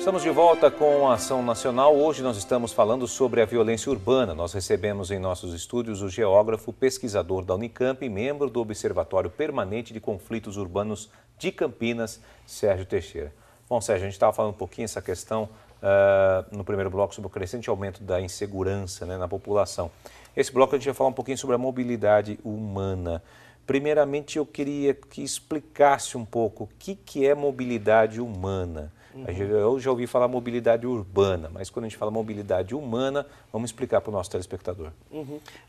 Estamos de volta com a Ação Nacional. Hoje nós estamos falando sobre a violência urbana. Nós recebemos em nossos estúdios o geógrafo, pesquisador da Unicamp e membro do Observatório Permanente de Conflitos Urbanos de Campinas, Sérgio Teixeira. Bom, Sérgio, a gente estava falando um pouquinho essa questão no primeiro bloco sobre o crescente aumento da insegurança, né, na população. Esse bloco a gente vai falar um pouquinho sobre a mobilidade humana. Primeiramente, eu queria que explicasse um pouco o que é mobilidade humana. Eu já ouvi falar mobilidade urbana, mas quando a gente fala mobilidade humana, vamos explicar para o nosso telespectador.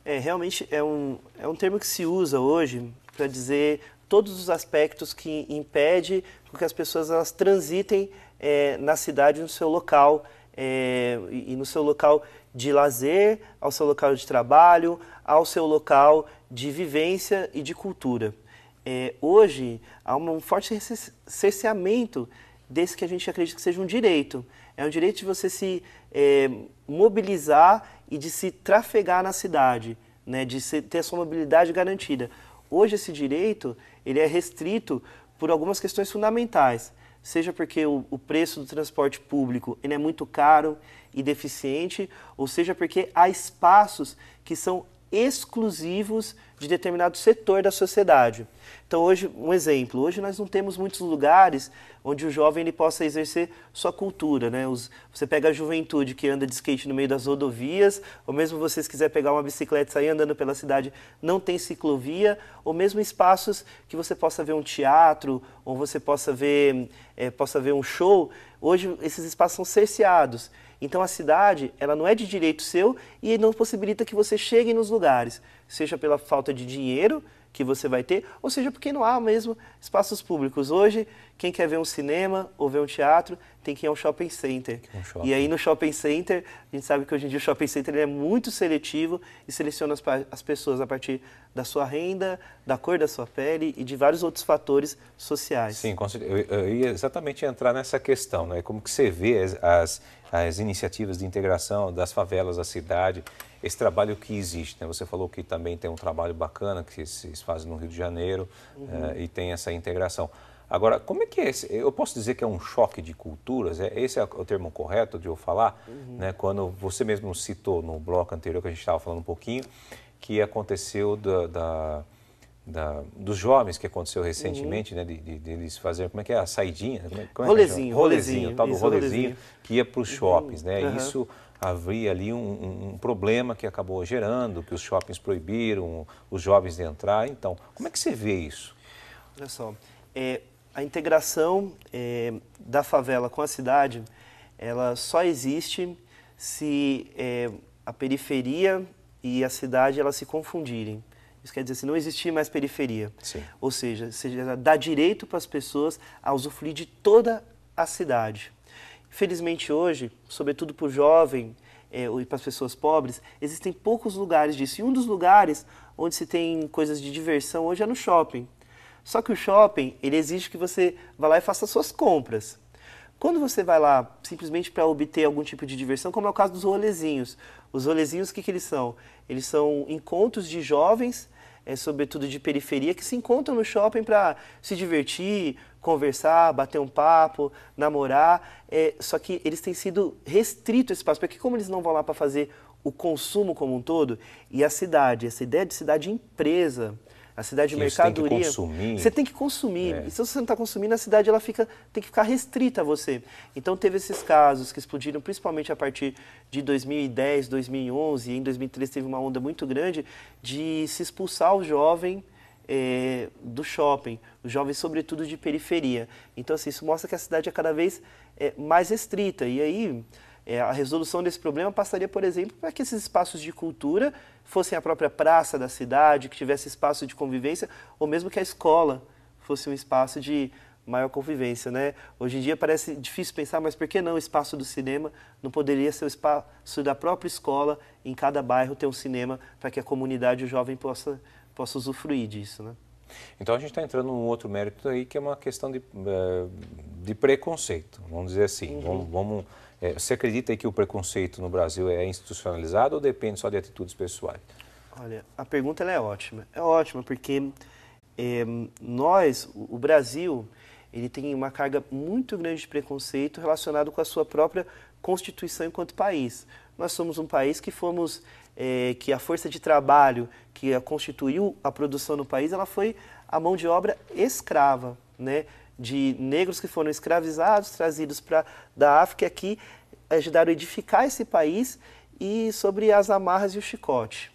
Realmente é um termo que se usa hoje para dizer todos os aspectos que impedem que as pessoas elas transitem na cidade, no seu local, e no seu local de lazer, ao seu local de trabalho, ao seu local de vivência e de cultura. Hoje há um forte cerceamento desse que a gente acredita que seja um direito. É um direito de você se mobilizar e de se trafegar na cidade, né, de ter a sua mobilidade garantida. Hoje esse direito ele é restrito por algumas questões fundamentais, seja porque o preço do transporte público ele é muito caro e deficiente, ou seja porque há espaços que são exclusivos de determinado setor da sociedade. Então hoje, um exemplo, hoje nós não temos muitos lugares onde o jovem ele possa exercer sua cultura, né? Você pega a juventude que anda de skate no meio das rodovias, ou mesmo você se quiser pegar uma bicicleta e sair andando pela cidade, não tem ciclovia, ou mesmo espaços que você possa ver um teatro, ou você possa ver um show. Hoje esses espaços são cerceados. Então a cidade, ela não é de direito seu e não possibilita que você chegue nos lugares, seja pela falta de dinheiro que você vai ter, ou seja porque não há mesmo espaços públicos. Hoje, quem quer ver um cinema ou ver um teatro, tem que ir a um shopping center. E aí no shopping center, a gente sabe que hoje em dia o shopping center ele é muito seletivo e seleciona as pessoas a partir da sua renda, da cor da sua pele e de vários outros fatores sociais. Sim, eu ia exatamente entrar nessa questão, né? Como que você vê as iniciativas de integração das favelas à cidade, esse trabalho que existe, né? Você falou que também tem um trabalho bacana que se faz no Rio de Janeiro e tem essa integração. Agora, como é que é esse? Eu posso dizer que é um choque de culturas? Esse é o termo correto de eu falar? Né? Quando você mesmo citou no bloco anterior, que a gente estava falando um pouquinho, que aconteceu dos jovens, que aconteceu recentemente, né, de eles fazerem, como é que é, a saidinha? Rolezinho, tal do rolezinho, que ia para os shoppings, né? Isso havia ali um problema que acabou gerando, que os shoppings proibiram os jovens de entrar. Então, como é que você vê isso? Olha só, a integração da favela com a cidade, ela só existe se a periferia e a cidade elas se confundirem. Isso quer dizer assim, não existir mais periferia. Sim. Ou seja, dá direito para as pessoas a usufruir de toda a cidade. Infelizmente hoje, sobretudo para o jovem e para as pessoas pobres, existem poucos lugares disso. E um dos lugares onde se tem coisas de diversão hoje é no shopping. Só que o shopping, ele exige que você vá lá e faça suas compras. Quando você vai lá simplesmente para obter algum tipo de diversão, como é o caso dos rolezinhos. Os rolezinhos, o que eles são? Eles são encontros de jovens, sobretudo de periferia, que se encontram no shopping para se divertir, conversar, bater um papo, namorar. Só que eles têm sido restritos esse espaço, porque como eles não vão lá para fazer o consumo como um todo, e a cidade, essa ideia de cidade empresa, a cidade de mercadoria, você tem que consumir. E se você não está consumindo, a cidade ela tem que ficar restrita a você. Então teve esses casos que explodiram principalmente a partir de 2010, 2011, e em 2013 teve uma onda muito grande de se expulsar o jovem do shopping, os jovens sobretudo de periferia. Então assim, isso mostra que a cidade é cada vez mais restrita. E aí a resolução desse problema passaria, por exemplo, para que esses espaços de cultura fossem a própria praça da cidade, que tivesse espaço de convivência, ou mesmo que a escola fosse um espaço de maior convivência, né? Hoje em dia parece difícil pensar, mas por que não o espaço do cinema não poderia ser o espaço da própria escola, em cada bairro ter um cinema, para que a comunidade e o jovem possa usufruir disso, né? Então a gente está entrando num outro mérito aí, que é uma questão de preconceito, vamos dizer assim. Você acredita aí que o preconceito no Brasil é institucionalizado ou depende só de atitudes pessoais? Olha, a pergunta ela é ótima. É ótima porque o Brasil, ele tem uma carga muito grande de preconceito relacionado com a sua própria constituição enquanto país. Nós somos um país que fomos, que a força de trabalho que constituiu a produção no país, ela foi a mão de obra escrava, né? De negros que foram escravizados, trazidos da África, aqui ajudaram a edificar esse país e sobre as amarras e o chicote.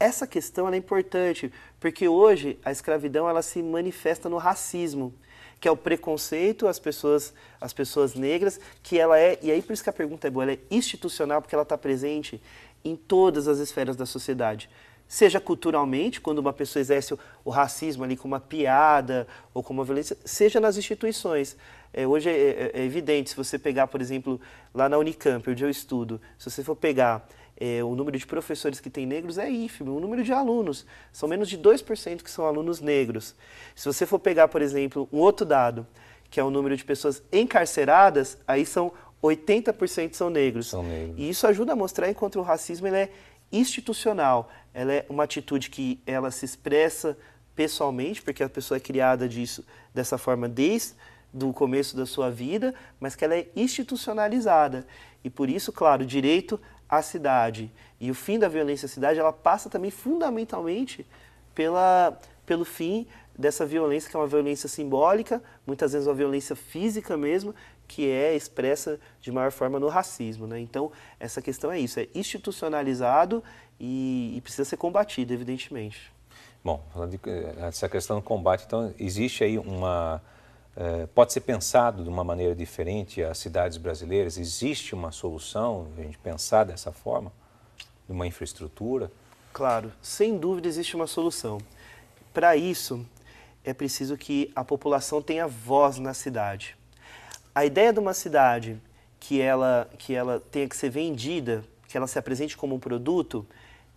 Essa questão ela é importante, porque hoje a escravidão ela se manifesta no racismo, que é o preconceito às pessoas negras, que ela é, e aí por isso que a pergunta é boa, ela é institucional, porque ela está presente em todas as esferas da sociedade. Seja culturalmente, quando uma pessoa exerce o racismo ali como uma piada ou como uma violência, seja nas instituições. Hoje é evidente, se você pegar, por exemplo, lá na Unicamp, onde eu estudo, se você for pegar o número de professores que tem negros é ínfimo, o número de alunos, são menos de 2% que são alunos negros. Se você for pegar, por exemplo, um outro dado, que é o número de pessoas encarceradas, aí são 80% são negros. São negros. E isso ajuda a mostrar enquanto o racismo ele é institucional, ela é uma atitude que ela se expressa pessoalmente, porque a pessoa é criada dessa forma desde o começo da sua vida, mas que ela é institucionalizada. E por isso, claro, o direito à cidade e o fim da violência à cidade, ela passa também fundamentalmente pelo fim dessa violência, que é uma violência simbólica, muitas vezes uma violência física mesmo, que é expressa de maior forma no racismo, né? Então, essa questão é isso, é institucionalizado e precisa ser combatido, evidentemente. Bom, falando dessa questão do combate, então, existe aí pode ser pensado de uma maneira diferente as cidades brasileiras? Existe uma solução, a gente pensar dessa forma, de uma infraestrutura? Claro, sem dúvida existe uma solução. Para isso, é preciso que a população tenha voz na cidade. A ideia de uma cidade que ela tenha que ser vendida, que ela se apresente como um produto,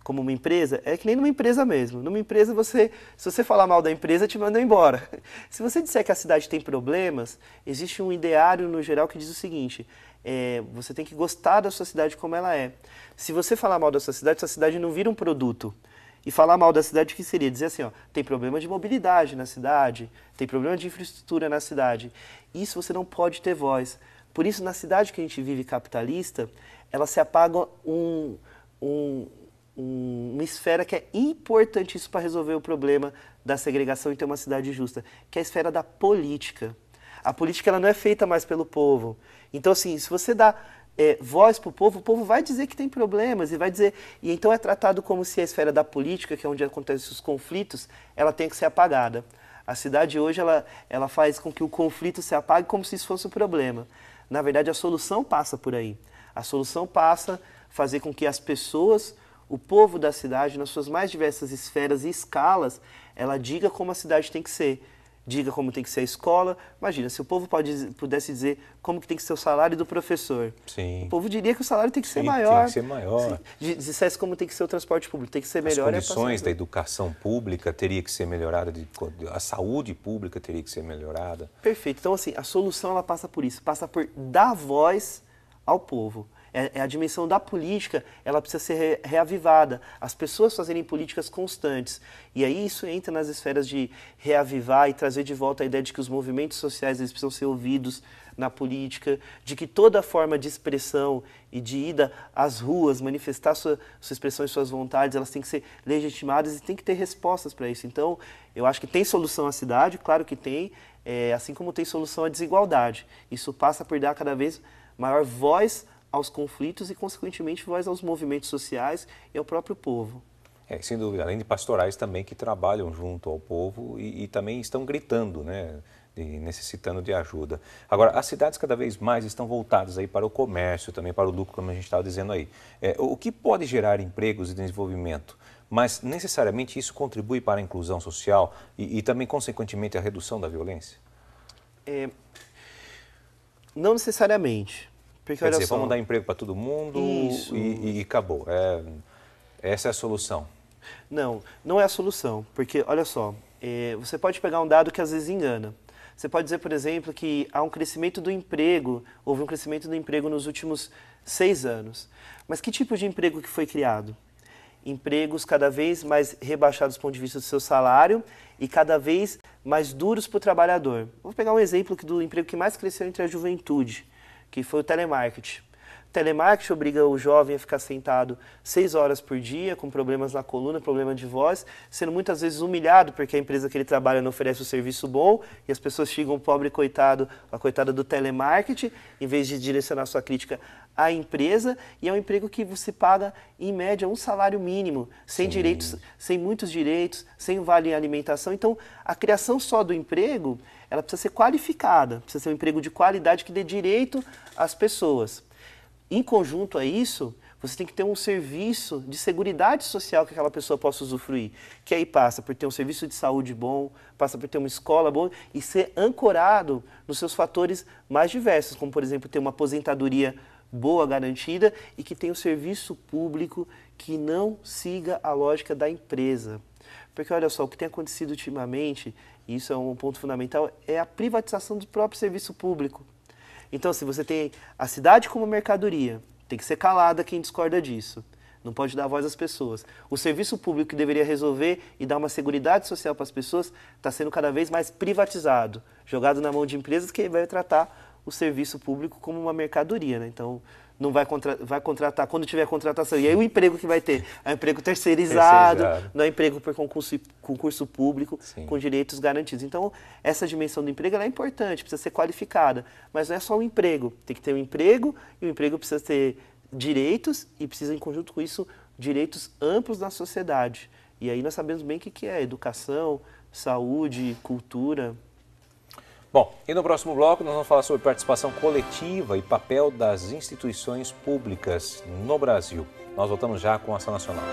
como uma empresa, é que nem numa empresa mesmo. Numa empresa, se você falar mal da empresa, te mandam embora. Se você disser que a cidade tem problemas, existe um ideário no geral que diz o seguinte, você tem que gostar da sua cidade como ela é. Se você falar mal da sua cidade não vira um produto. E falar mal da cidade, o que seria? Dizer assim, ó, tem problema de mobilidade na cidade, tem problema de infraestrutura na cidade. Isso você não pode ter voz. Por isso, na cidade que a gente vive capitalista, ela se apaga uma esfera que é importantíssima para resolver o problema da segregação e ter uma cidade justa, que é a esfera da política. A política ela não é feita mais pelo povo. Então, assim, se você dá voz para o povo vai dizer que tem problemas e vai dizer... E então é tratado como se a esfera da política, que é onde acontecem os conflitos, ela tem que ser apagada. A cidade hoje, ela faz com que o conflito se apague como se isso fosse um problema. Na verdade, a solução passa por aí. A solução passa fazer com que as pessoas, o povo da cidade, nas suas mais diversas esferas e escalas, ela diga como a cidade tem que ser. Diga como tem que ser a escola. Imagina, se o povo pudesse dizer como que tem que ser o salário do professor. Sim. O povo diria que o salário tem que ser maior. Tem que ser maior. Se dissesse como tem que ser o transporte público, tem que ser melhor. As condições da educação pública teria que ser melhorada, a saúde pública teria que ser melhorada. Perfeito. Então, assim, a solução ela passa por isso, passa por dar voz ao povo. A dimensão da política, ela precisa ser reavivada. As pessoas fazerem políticas constantes. E aí isso entra nas esferas de reavivar e trazer de volta a ideia de que os movimentos sociais eles precisam ser ouvidos na política, de que toda forma de expressão e de ida às ruas, manifestar sua expressão e suas vontades, elas têm que ser legitimadas e tem que ter respostas para isso. Então, eu acho que tem solução à cidade, claro que tem, assim como tem solução à desigualdade. Isso passa por dar cada vez maior voz aos conflitos e, consequentemente, voz aos movimentos sociais e ao próprio povo. Sem dúvida, além de pastorais também que trabalham junto ao povo e também estão gritando, né, necessitando de ajuda. Agora, as cidades cada vez mais estão voltadas aí para o comércio, também para o lucro, como a gente estava dizendo aí. O que pode gerar empregos e desenvolvimento, mas necessariamente isso contribui para a inclusão social e também, consequentemente, a redução da violência? Não necessariamente. Porque, Quer dizer, vamos dar emprego para todo mundo e acabou. Essa é a solução. Não, não é a solução. Porque, olha só, você pode pegar um dado que às vezes engana. Você pode dizer, por exemplo, que há um crescimento do emprego, houve um crescimento do emprego nos últimos 6 anos. Mas que tipo de emprego que foi criado? empregos cada vez mais rebaixados do ponto de vista do seu salário e cada vez mais duros para o trabalhador. Vou pegar um exemplo do emprego que mais cresceu entre a juventude, que foi o telemarketing. O telemarketing obriga o jovem a ficar sentado 6 horas por dia, com problemas na coluna, problema de voz, sendo muitas vezes humilhado porque a empresa que ele trabalha não oferece um serviço bom e as pessoas xingam o pobre coitado, a coitada do telemarketing, em vez de direcionar sua crítica à empresa. E é um emprego que você paga, em média, um salário mínimo, sem direitos, sem muitos direitos, sem vale alimentação. Então, a criação só do emprego, ela precisa ser qualificada, precisa ser um emprego de qualidade que dê direito às pessoas. Em conjunto a isso, você tem que ter um serviço de seguridade social que aquela pessoa possa usufruir, que aí passa por ter um serviço de saúde bom, passa por ter uma escola boa e ser ancorado nos seus fatores mais diversos, como, por exemplo, ter uma aposentadoria boa, garantida e que tenha um serviço público que não siga a lógica da empresa. Porque, olha só, o que tem acontecido ultimamente, e isso é um ponto fundamental, é a privatização do próprio serviço público. Então, se você tem a cidade como mercadoria, tem que ser calada quem discorda disso. Não pode dar voz às pessoas. O serviço público que deveria resolver e dar uma seguridade social para as pessoas está sendo cada vez mais privatizado, jogado na mão de empresas que vai tratar o serviço público como uma mercadoria, né? Então, não vai contratar quando tiver contratação. E aí o emprego que vai ter é um emprego terceirizado, não é emprego por concurso público, com direitos garantidos. Então, essa dimensão do emprego ela é importante, precisa ser qualificada. Mas não é só um emprego. Tem que ter um emprego, e o emprego precisa ter direitos, e precisa, em conjunto com isso, direitos amplos na sociedade. E aí nós sabemos bem o que é educação, saúde, cultura. Bom, e no próximo bloco nós vamos falar sobre participação coletiva e papel das instituições públicas no Brasil. Nós voltamos já com Ação Nacional.